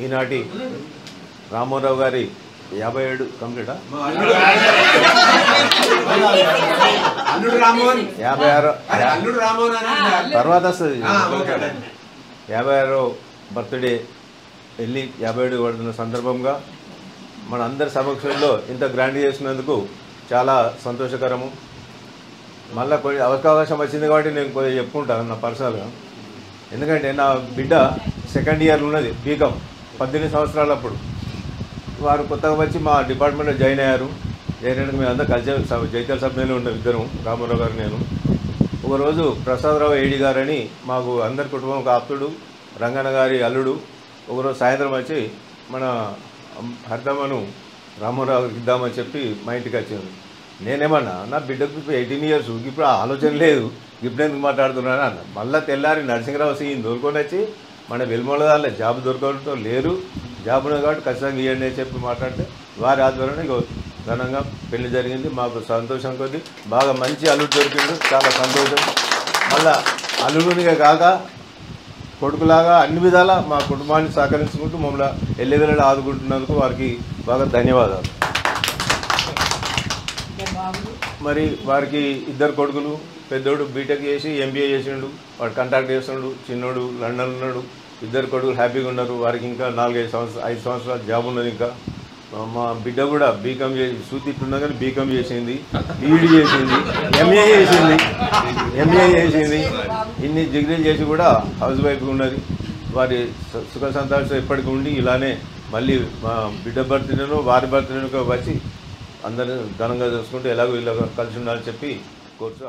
ఈనాటి రామారావు గారి 57 కంప్లీటా 56 తర్వాత వస్తుంది 56వ బర్త్డే వెళ్ళి 57 పడుతున్న సందర్భంగా మన అందరి సమక్షంలో ఇంత గ్రాండ్ చేసినందుకు చాలా సంతోషకరము. మళ్ళీ కొన్ని అవకాశం వచ్చింది కాబట్టి నేను కొద్దిగా చెప్పుకుంటాను నా పర్సనల్గా. ఎందుకంటే నా బిడ్డ సెకండ్ ఇయర్లో ఉన్నది బీకామ్ 18 సంవత్సరాలప్పుడు. వారు కొత్తగా వచ్చి మా డిపార్ట్మెంట్లో జాయిన్ అయ్యారు. జాయిన్ అయినాక మేము అందరూ కలిసి జైత్యాల సభ్యులు ఉన్నాం, ఇద్దరం, రామారావు గారు నేను. ఒకరోజు ప్రసాదరావు ఏడి గారని మాకు అందరి కుటుంబం ఒక ఆప్తుడు, రంగన్న గారి అల్లుడు, ఒకరోజు సాయంత్రం వచ్చి మన హరిదమ్మను రామారావుకి ఇద్దామని చెప్పి మా ఇంటికి వచ్చింది. నేనేమన్నా నా బిడ్డకు 18 ఇయర్స్, ఇప్పుడు ఆలోచన లేదు, ఇప్పుడు ఎందుకు మాట్లాడుతున్నాను అన్న. మళ్ళీ తెల్లారి నరసింహరావు సీని దొరుకొని వచ్చి మన వెలుమల దానిలో జాబ్ దొరకడం లేరు, జాబ్ ఉన్నది కాబట్టి ఖచ్చితంగా ఇవ్వండి అని చెప్పి మాట్లాడితే వారి ఆధ్వర్యంలో ఘనంగా పెళ్లి జరిగింది. మాకు సంతోషం కొద్ది బాగా మంచి అల్లుడు దొరికింది, చాలా సంతోషం. మళ్ళా అల్లుడినిగా కాక కొడుకులాగా అన్ని విధాలా మా కుటుంబాన్ని సహకరించుకుంటూ మమ్మల్ని ఎల్లెదెల్లలు ఆదుకుంటున్నందుకు వారికి బాగా ధన్యవాదాలు. మరి వారికి ఇద్దరు కొడుకులు, పెద్దోడు బీటెక్ చేసి ఎంబీఏ చేసిండు, వాడు కాంట్రాక్ట్ చేస్తున్నాడు, చిన్నోడు లండన్ ఉన్నాడు. ఇద్దరు కొడుకులు హ్యాపీగా ఉన్నారు. వారికి ఇంకా 5 సంవత్సరాలు జాబ్ ఉన్నది. ఇంకా మా బిడ్డ కూడా బీకామ్ చేసి సూతిట్టున్నా కానీ బీకామ్ చేసింది, బీఈడీ చేసింది, ఎంఏ చేసింది. ఇన్ని డిగ్రీలు చేసి కూడా హౌస్ వైఫ్ ఉన్నది. వారి సుఖ సంతోషం ఎప్పటికీ ఉండి ఇలానే మళ్ళీ మా బిడ్డ బర్త్డేను వారి బర్త్డేను వచ్చి అందరూ ఘనంగా చూసుకుంటూ ఎలాగో ఇలా కలిసి ఉండాలని చెప్పి కోరుచు.